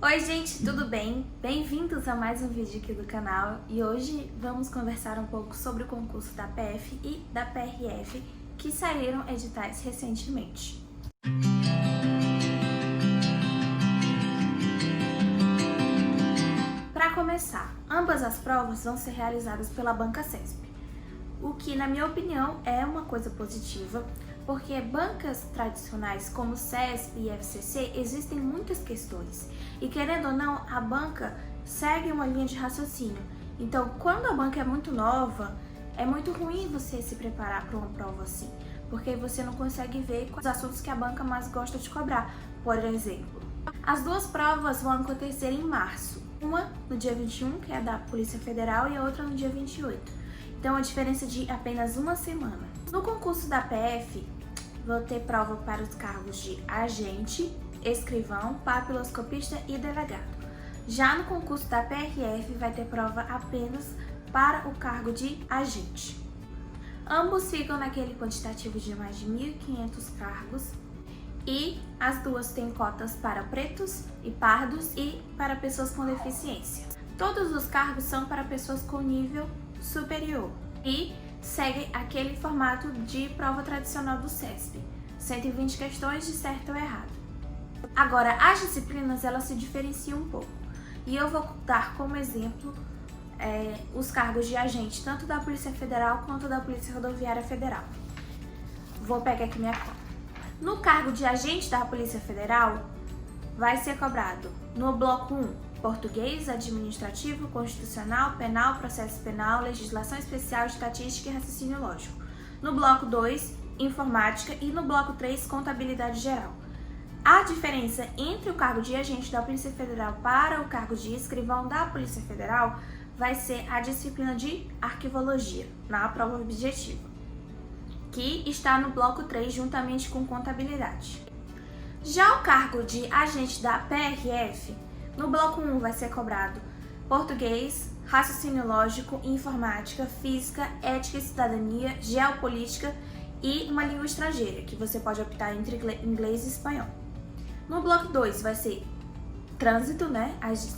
Oi gente, tudo bem? Bem-vindos a mais um vídeo aqui do canal e hoje vamos conversar um pouco sobre o concurso da PF e da PRF que saíram editais recentemente. Para começar, ambas as provas vão ser realizadas pela Banca CESP, o que na minha opinião é uma coisa positiva, porque bancas tradicionais como CESP e FCC existem muitas questões e, querendo ou não, a banca segue uma linha de raciocínio. Então, quando a banca é muito nova, é muito ruim você se preparar para uma prova assim, porque você não consegue ver quais assuntos que a banca mais gosta de cobrar. Por exemplo, as duas provas vão acontecer em março, uma no dia 21, que é da Polícia Federal, e a outra no dia 28. Então, a diferença de apenas uma semana. No concurso da PF, vou ter prova para os cargos de agente, escrivão, papiloscopista e delegado. Já no concurso da PRF, vai ter prova apenas para o cargo de agente. Ambos ficam naquele quantitativo de mais de 1.500 cargos e as duas têm cotas para pretos e pardos e para pessoas com deficiência. Todos os cargos são para pessoas com nível superior e segue aquele formato de prova tradicional do CESP, 120 questões de certo ou errado. Agora, as disciplinas elas se diferenciam um pouco e eu vou dar como exemplo os cargos de agente tanto da Polícia Federal quanto da Polícia Rodoviária Federal. Vou pegar aqui minha cola. No cargo de agente da Polícia Federal, vai ser cobrado no bloco 1, português, administrativo, constitucional, penal, processo penal, legislação especial, estatística e raciocínio lógico. No bloco 2, informática e no bloco 3, contabilidade geral. A diferença entre o cargo de agente da Polícia Federal para o cargo de escrivão da Polícia Federal vai ser a disciplina de arquivologia, na prova objetiva, que está no bloco 3 juntamente com contabilidade. Já o cargo de agente da PRF, no bloco 1 vai ser cobrado português, raciocínio lógico, informática, física, ética e cidadania, geopolítica e uma língua estrangeira, que você pode optar entre inglês e espanhol. No bloco 2 vai ser trânsito,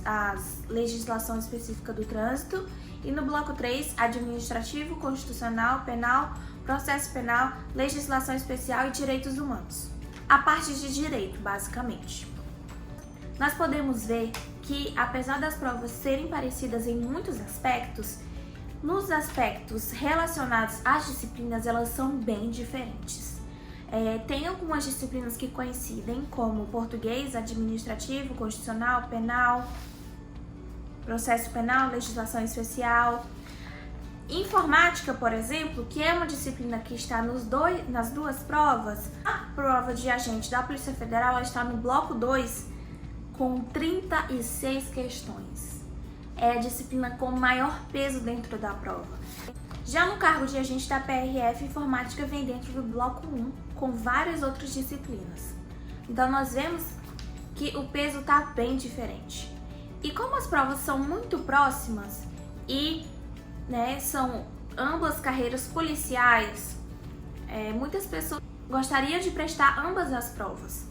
as legislação específica do trânsito. E no bloco 3, administrativo, constitucional, penal, processo penal, legislação especial e direitos humanos. A parte de direito, basicamente. Nós podemos ver que, apesar das provas serem parecidas em muitos aspectos, nos aspectos relacionados às disciplinas, elas são bem diferentes. Tem algumas disciplinas que coincidem, como português, administrativo, constitucional, penal, processo penal, legislação especial. Informática, por exemplo, que é uma disciplina que está nas duas provas, a prova de agente da Polícia Federal ela está no bloco 2 com 36 questões. É a disciplina com maior peso dentro da prova. Já no cargo de agente da PRF, informática vem dentro do bloco 1 com várias outras disciplinas. Então nós vemos que o peso está bem diferente. E como as provas são muito próximas e são ambas carreiras policiais, muitas pessoas gostariam de prestar ambas as provas.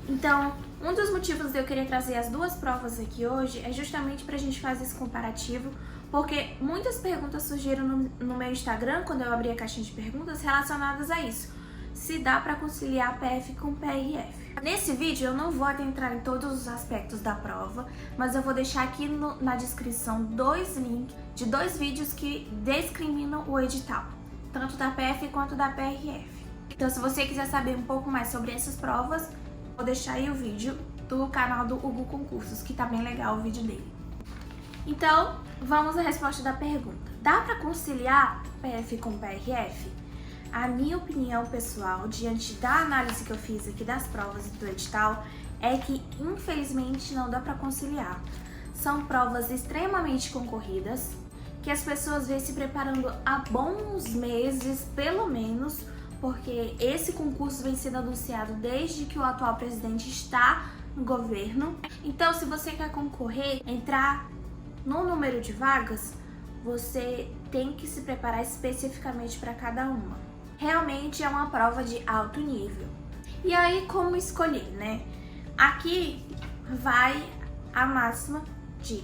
Então, um dos motivos de eu querer trazer as duas provas aqui hoje é justamente para a gente fazer esse comparativo, porque muitas perguntas surgiram no meu Instagram, quando eu abri a caixinha de perguntas, relacionadas a isso. Se dá para conciliar PF com PRF. Nesse vídeo eu não vou adentrar em todos os aspectos da prova, mas eu vou deixar aqui na descrição dois links de dois vídeos que discriminam o edital, tanto da PF quanto da PRF. Então, se você quiser saber um pouco mais sobre essas provas, vou deixar aí o vídeo do canal do Hugo Concursos, que tá bem legal o vídeo dele. Então, vamos à resposta da pergunta. Dá para conciliar PF com PRF? A minha opinião pessoal, diante da análise que eu fiz aqui das provas e do edital, é que infelizmente não dá para conciliar. São provas extremamente concorridas, que as pessoas vêm se preparando há bons meses, pelo menos, porque esse concurso vem sendo anunciado desde que o atual presidente está no governo. Então, se você quer concorrer, entrar no número de vagas, você tem que se preparar especificamente para cada uma. Realmente é uma prova de alto nível. E aí, como escolher, Aqui vai a máxima de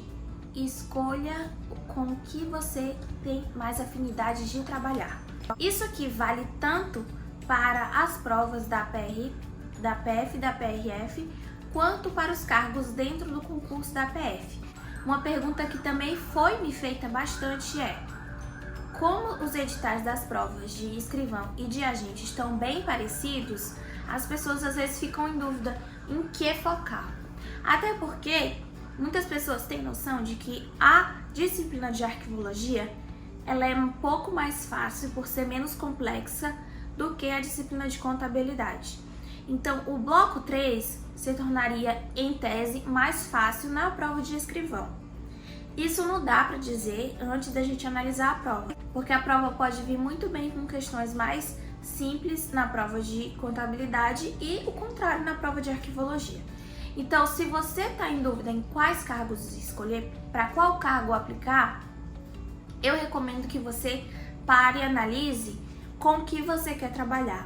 escolha com o que você tem mais afinidade de trabalhar. Isso aqui vale tanto para as provas da PR, da PF e da PRF, quanto para os cargos dentro do concurso da PF. Uma pergunta que também foi me feita bastante é: como os editais das provas de escrivão e de agente estão bem parecidos, as pessoas às vezes ficam em dúvida em que focar. Até porque muitas pessoas têm noção de que a disciplina de arquivologia ela é um pouco mais fácil por ser menos complexa do que a disciplina de contabilidade. Então, o bloco 3 se tornaria, em tese, mais fácil na prova de escrivão. Isso não dá para dizer antes da gente analisar a prova, porque a prova pode vir muito bem com questões mais simples na prova de contabilidade e o contrário na prova de arquivologia. Então, se você está em dúvida em quais cargos escolher, para qual cargo aplicar, eu recomendo que você pare e analise com o que você quer trabalhar.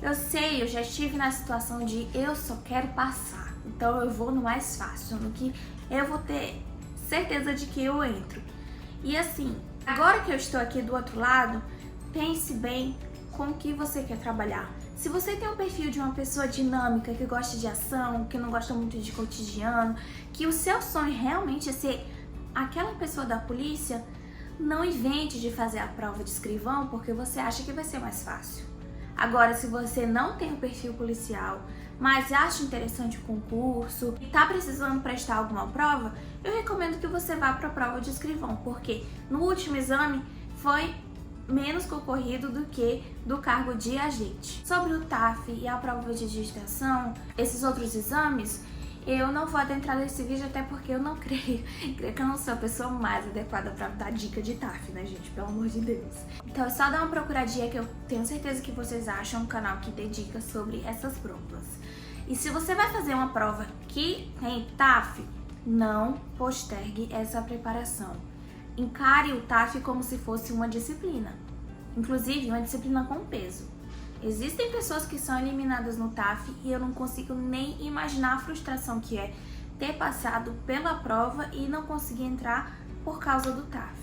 Eu sei, eu já estive na situação de eu só quero passar, então eu vou no mais fácil, no que eu vou ter certeza de que eu entro. E assim, agora que eu estou aqui do outro lado, pense bem com o que você quer trabalhar. Se você tem um perfil de uma pessoa dinâmica, que gosta de ação, que não gosta muito de cotidiano, que o seu sonho realmente é ser aquela pessoa da polícia, não invente de fazer a prova de escrivão porque você acha que vai ser mais fácil. Agora, se você não tem um perfil policial, mas acha interessante o concurso e está precisando prestar alguma prova, eu recomendo que você vá para a prova de escrivão, porque no último exame foi menos concorrido do que do cargo de agente. Sobre o TAF e a prova de digitação, esses outros exames, eu não vou adentrar nesse vídeo até porque eu não creio que eu não sou a pessoa mais adequada para dar dica de TAF, né, gente? Pelo amor de Deus. Então é só dar uma procuradinha que eu tenho certeza que vocês acham um canal que dê dicas sobre essas provas. E se você vai fazer uma prova que tem TAF, não postergue essa preparação. Encare o TAF como se fosse uma disciplina, inclusive uma disciplina com peso. Existem pessoas que são eliminadas no TAF e eu não consigo nem imaginar a frustração que é ter passado pela prova e não conseguir entrar por causa do TAF.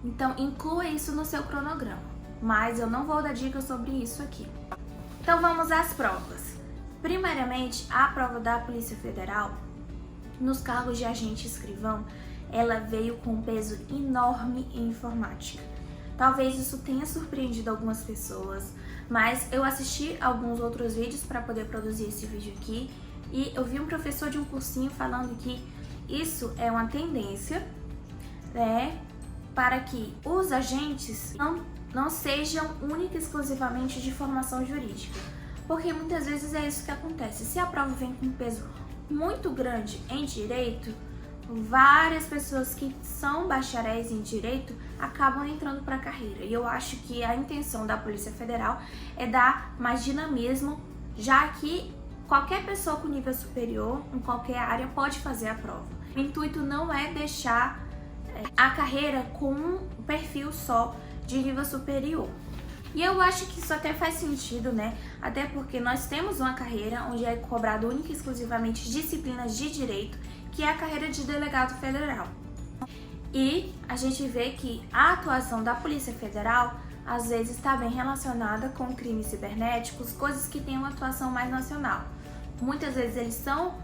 Então, inclua isso no seu cronograma, mas eu não vou dar dicas sobre isso aqui. Então, vamos às provas. Primeiramente, a prova da Polícia Federal, nos cargos de agente e escrivão, ela veio com um peso enorme em informática. Talvez isso tenha surpreendido algumas pessoas, mas eu assisti alguns outros vídeos para poder produzir esse vídeo aqui e eu vi um professor de um cursinho falando que isso é uma tendência, né, para que os agentes não sejam única e exclusivamente de formação jurídica, porque muitas vezes é isso que acontece. Se a prova vem com um peso muito grande em direito, várias pessoas que são bacharéis em direito acabam entrando para a carreira. E eu acho que a intenção da Polícia Federal é dar mais dinamismo, já que qualquer pessoa com nível superior, em qualquer área, pode fazer a prova. O intuito não é deixar a carreira com um perfil só de nível superior. E eu acho que isso até faz sentido, né? Até porque nós temos uma carreira onde é cobrado única e exclusivamente disciplinas de direito, que é a carreira de delegado federal. E a gente vê que a atuação da Polícia Federal às vezes está bem relacionada com crimes cibernéticos, coisas que têm uma atuação mais nacional. Muitas vezes eles são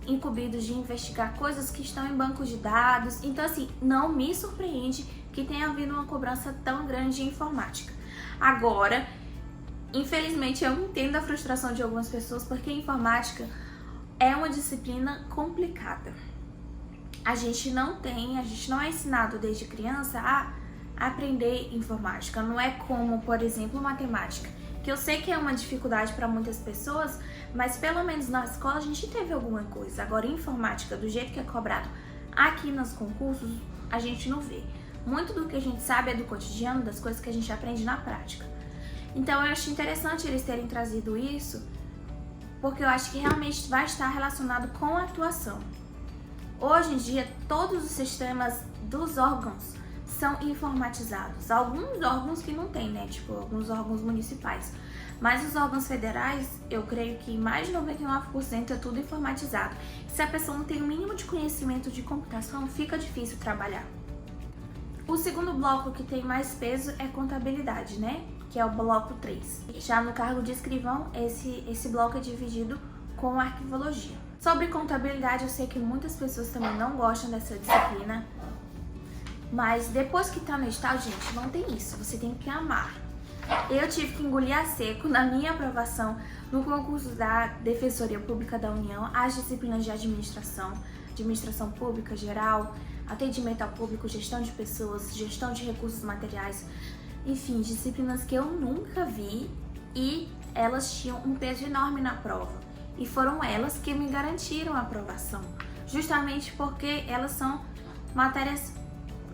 incumbidos de investigar coisas que estão em bancos de dados. Então, assim, não me surpreende que tenha havido uma cobrança tão grande de informática. Agora, infelizmente, eu entendo a frustração de algumas pessoas, porque a informática é uma disciplina complicada. A gente não é ensinado desde criança a aprender informática. Não é como, por exemplo, matemática, que eu sei que é uma dificuldade para muitas pessoas, mas pelo menos na escola a gente teve alguma coisa. Agora, informática, do jeito que é cobrado aqui nos concursos, a gente não vê. Muito do que a gente sabe é do cotidiano, das coisas que a gente aprende na prática. Então, eu acho interessante eles terem trazido isso, porque eu acho que realmente vai estar relacionado com a atuação. Hoje em dia, todos os sistemas dos órgãos são informatizados. Alguns órgãos que não tem, né? Tipo, alguns órgãos municipais. Mas os órgãos federais, eu creio que mais de 99% é tudo informatizado. Se a pessoa não tem o mínimo de conhecimento de computação, fica difícil trabalhar. O segundo bloco que tem mais peso é contabilidade, né? Que é o bloco 3. Já no cargo de escrivão, esse bloco é dividido com arquivologia. Sobre contabilidade, eu sei que muitas pessoas também não gostam dessa disciplina, mas depois que tá no edital, gente, não tem isso, você tem que amar. Eu tive que engolir a seco na minha aprovação no concurso da Defensoria Pública da União as disciplinas de administração pública geral, atendimento ao público, gestão de pessoas, gestão de recursos materiais, enfim, disciplinas que eu nunca vi e elas tinham um peso enorme na prova. E foram elas que me garantiram a aprovação, justamente porque elas são matérias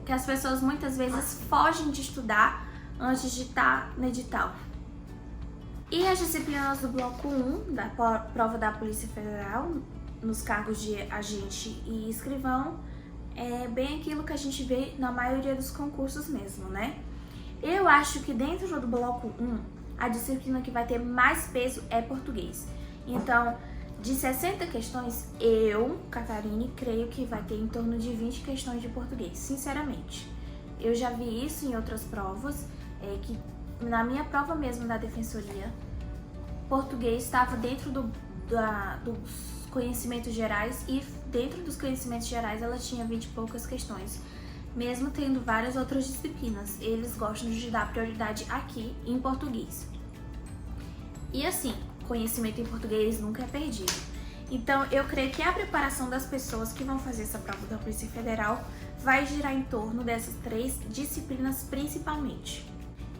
que as pessoas muitas vezes fogem de estudar antes de estar no edital. E as disciplinas do bloco 1 da prova da Polícia Federal, nos cargos de agente e escrivão, é bem aquilo que a gente vê na maioria dos concursos mesmo, né? Eu acho que dentro do bloco 1, a disciplina que vai ter mais peso é português. Então, de 60 questões, eu, Catarine, creio que vai ter em torno de 20 questões de português, sinceramente. Eu já vi isso em outras provas, que na minha prova mesmo da Defensoria, português estava dentro dos conhecimentos gerais e dentro dos conhecimentos gerais ela tinha 20 e poucas questões. Mesmo tendo várias outras disciplinas, eles gostam de dar prioridade aqui em português. E assim, conhecimento em português nunca é perdido. Então, eu creio que a preparação das pessoas que vão fazer essa prova da Polícia Federal vai girar em torno dessas 3 disciplinas principalmente.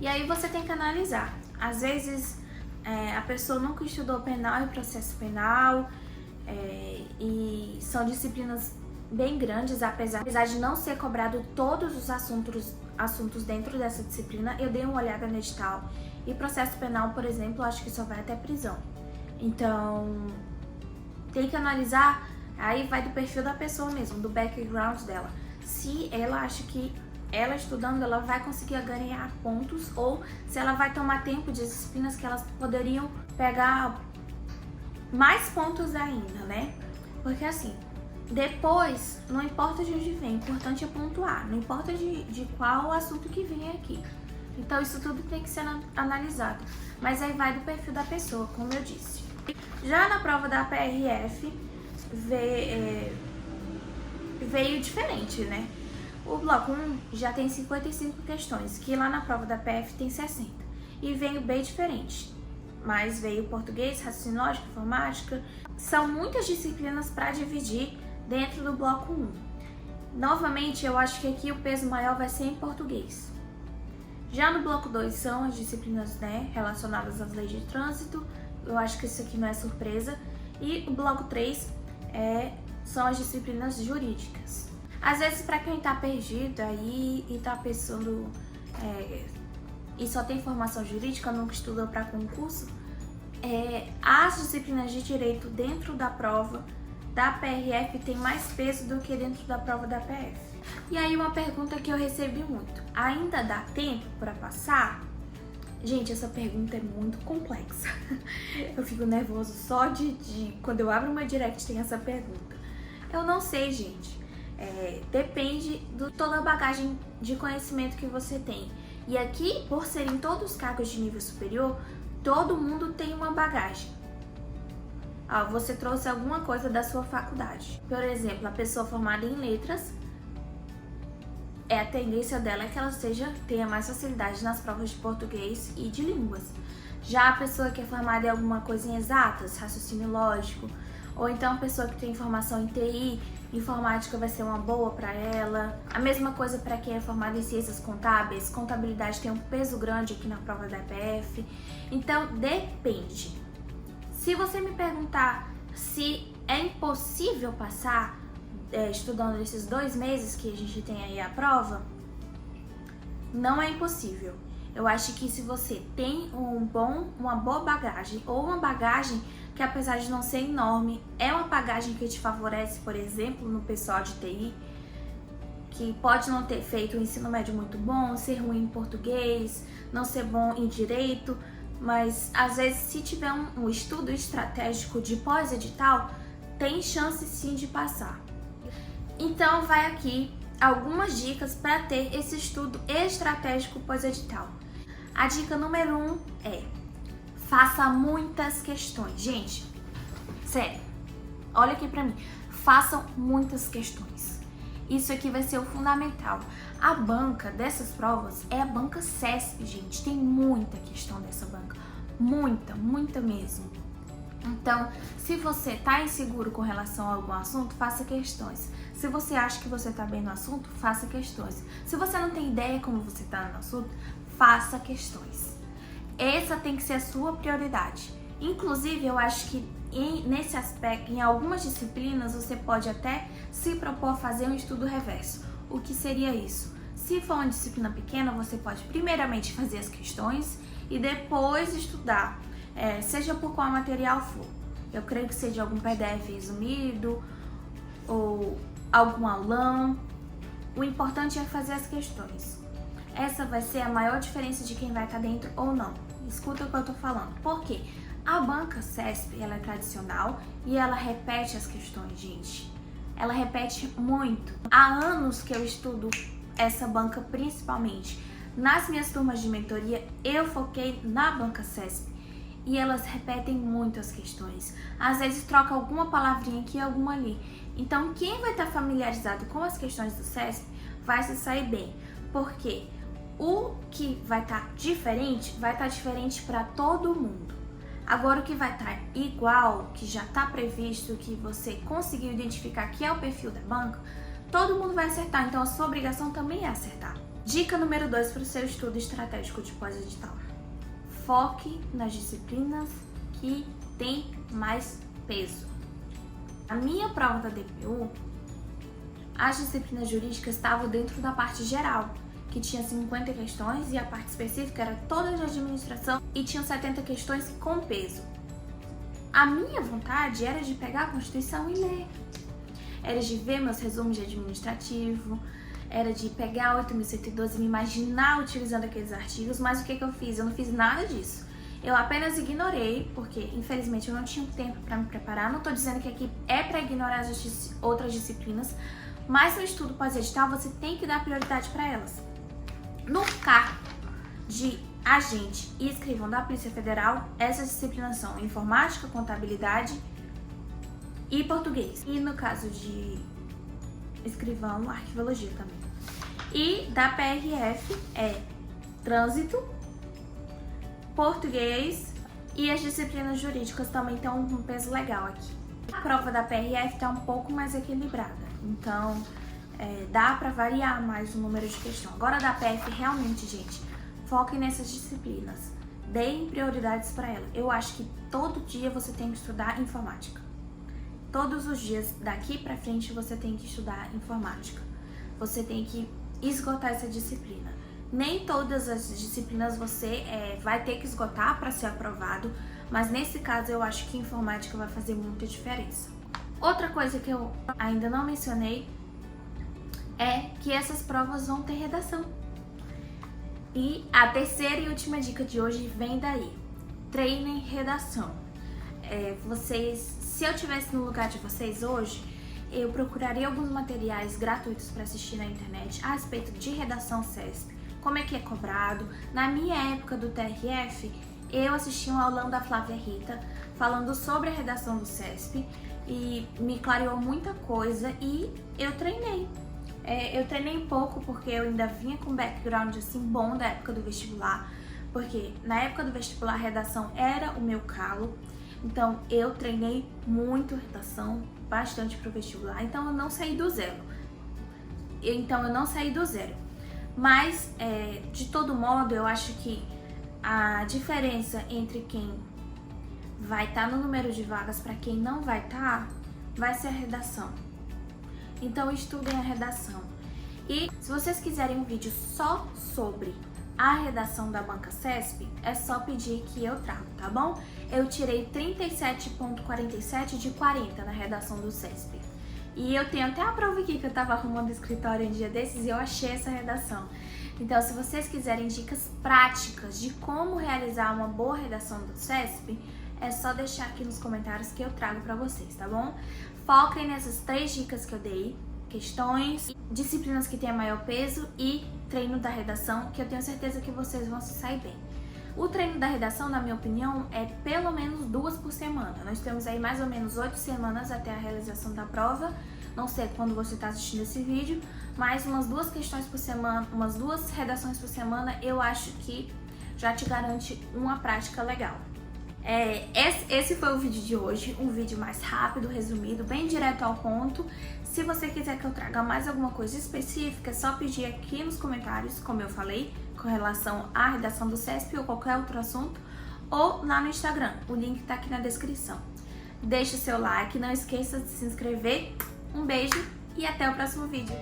E aí você tem que analisar. Às vezes, a pessoa nunca estudou penal e processo penal, e são disciplinas bem grandes, apesar de não ser cobrado todos os assuntos dentro dessa disciplina. Eu dei uma olhada no edital e processo penal, por exemplo, acho que só vai até prisão. Então, tem que analisar, aí vai do perfil da pessoa mesmo, do background dela. Se ela acha que ela estudando, ela vai conseguir ganhar pontos, ou se ela vai tomar tempo de disciplinas que elas poderiam pegar mais pontos ainda, né? Porque assim, depois, não importa de onde vem, o importante é pontuar, não importa de qual assunto que vem aqui. Então isso tudo tem que ser analisado, mas aí vai do perfil da pessoa, como eu disse. Já na prova da PRF veio diferente, né? O bloco 1 já tem 55 questões, que lá na prova da PF tem 60. E veio bem diferente, mas veio português, raciocínio lógico, informática. São muitas disciplinas para dividir dentro do bloco 1. Novamente, eu acho que aqui o peso maior vai ser em português. Já no bloco 2 são as disciplinas, né, relacionadas às leis de trânsito. Eu acho que isso aqui não é surpresa. E o bloco 3 são as disciplinas jurídicas. Às vezes, para quem tá perdido aí e tá pensando e só tem formação jurídica, nunca estudou para concurso, as disciplinas de direito dentro da prova da PRF tem mais peso do que dentro da prova da PF. E aí uma pergunta que eu recebi muito: ainda dá tempo para passar? Gente, essa pergunta é muito complexa. Eu fico nervoso só de quando eu abro uma direct tem essa pergunta. Eu não sei, gente. Depende de toda a bagagem de conhecimento que você tem. E aqui, por serem todos cargos de nível superior, todo mundo tem uma bagagem. Você trouxe alguma coisa da sua faculdade. Por exemplo, a pessoa formada em letras, a tendência dela é que ela tenha mais facilidade nas provas de português e de línguas. Já a pessoa que é formada em alguma coisa em exatas, raciocínio lógico, ou então a pessoa que tem formação em TI, informática vai ser uma boa para ela. A mesma coisa para quem é formado em ciências contábeis, contabilidade tem um peso grande aqui na prova da PF. Então, depende. Se você me perguntar se é impossível passar estudando esses 2 meses que a gente tem aí a prova, não é impossível. Eu acho que se você tem uma boa bagagem, ou uma bagagem que, apesar de não ser enorme, é uma bagagem que te favorece, por exemplo, no pessoal de TI, que pode não ter feito o ensino médio muito bom, ser ruim em português, não ser bom em direito, mas às vezes se tiver um estudo estratégico de pós-edital, tem chance sim de passar. Então vai aqui algumas dicas para ter esse estudo estratégico pós-edital. A dica número 1 é: faça muitas questões. Gente, sério, olha aqui pra mim, façam muitas questões. Isso aqui vai ser o fundamental. A banca dessas provas é a banca CESP, gente. Tem muita questão dessa banca, muita mesmo. Então, se você tá inseguro com relação a algum assunto, faça questões. Se você acha que você tá bem no assunto, faça questões. Se você não tem ideia como você tá no assunto, faça questões. Essa tem que ser a sua prioridade. Inclusive, eu acho que nesse aspecto, em algumas disciplinas, você pode até se propor a fazer um estudo reverso. O que seria isso? Se for uma disciplina pequena, você pode primeiramente fazer as questões e depois estudar, seja por qual material for. Eu creio que seja algum PDF resumido ou algum aulão. O importante é fazer as questões. Essa vai ser a maior diferença de quem vai estar dentro ou não. Escuta o que eu tô falando. Por quê? A banca CESP, ela é tradicional e ela repete as questões, gente. Ela repete muito. Há anos que eu estudo essa banca principalmente. Nas minhas turmas de mentoria, eu foquei na banca CESP e elas repetem muito as questões. Às vezes troca alguma palavrinha aqui e alguma ali. Então, quem vai estar familiarizado com as questões do CESP vai se sair bem. Por quê? O que vai estar diferente para todo mundo. Agora, o que vai estar igual, que já está previsto, que você conseguiu identificar que é o perfil da banca, todo mundo vai acertar. Então, a sua obrigação também é acertar. Dica número 2 para o seu estudo estratégico de pós-edital: foque nas disciplinas que têm mais peso. A minha prova da DPU, as disciplinas jurídicas estavam dentro da parte geral, que tinha 50 questões, e a parte específica era toda de administração e tinham 70 questões com peso. A minha vontade era de pegar a Constituição e ler. Era de ver meus resumos de administrativo, era de pegar 8.112 e me imaginar utilizando aqueles artigos, mas o que eu fiz? Eu não fiz nada disso. Eu apenas ignorei, porque infelizmente eu não tinha tempo para me preparar. Não estou dizendo que aqui é para ignorar as outras disciplinas, mas no estudo pós-edital você tem que dar prioridade para elas. No cargo de agente e escrivão da Polícia Federal, essas disciplinas são informática, contabilidade e português. E no caso de escrivão, arquivologia também. E da PRF é trânsito, português, e as disciplinas jurídicas também têm um peso legal aqui. A prova da PRF está um pouco mais equilibrada, então dá para variar mais o número de questões. Agora da PF, realmente, gente, foquem nessas disciplinas, deem prioridades para ela. Eu acho que todo dia você tem que estudar informática. Todos os dias, daqui para frente, você tem que estudar informática. Você tem que esgotar essa disciplina. Nem todas as disciplinas você vai ter que esgotar para ser aprovado, mas nesse caso eu acho que informática vai fazer muita diferença. Outra coisa que eu ainda não mencionei é que essas provas vão ter redação. E a terceira e última dica de hoje vem daí: treinem redação. Se eu tivesse no lugar de vocês hoje, eu procuraria alguns materiais gratuitos para assistir na internet a respeito de redação CESP, como é que é cobrado. Na minha época do TRF, eu assisti um aulão da Flávia Rita falando sobre a redação do CESP e me clareou muita coisa e eu treinei. Eu treinei um pouco porque eu ainda vinha com um background assim bom da época do vestibular, porque na época do vestibular a redação era o meu calo, então eu treinei muito redação, bastante pro vestibular, então eu não saí do zero. Mas, de todo modo, eu acho que a diferença entre quem vai estar no número de vagas para quem não vai estar, vai ser a redação. Então, estudem a redação. E se vocês quiserem um vídeo só sobre a redação da banca CESP, é só pedir que eu trago, tá bom? Eu tirei 37,47 de 40 na redação do CESP. E eu tenho até a prova aqui que eu tava arrumando o escritório um dia desses e eu achei essa redação. Então, se vocês quiserem dicas práticas de como realizar uma boa redação do CESP, é só deixar aqui nos comentários que eu trago pra vocês, tá bom? Foquem nessas 3 dicas que eu dei: questões, disciplinas que tenham maior peso e treino da redação, que eu tenho certeza que vocês vão se sair bem. O treino da redação, na minha opinião, é pelo menos 2 por semana. Nós temos aí mais ou menos 8 semanas até a realização da prova. Não sei quando você está assistindo esse vídeo, mas umas 2 questões por semana, umas 2 redações por semana, eu acho que já te garante uma prática legal. Esse foi o vídeo de hoje, um vídeo mais rápido, resumido, bem direto ao ponto. Se você quiser que eu traga mais alguma coisa específica, é só pedir aqui nos comentários, como eu falei, com relação à redação do CESP ou qualquer outro assunto, ou lá no Instagram, o link tá aqui na descrição. Deixe seu like, não esqueça de se inscrever. Um beijo e até o próximo vídeo.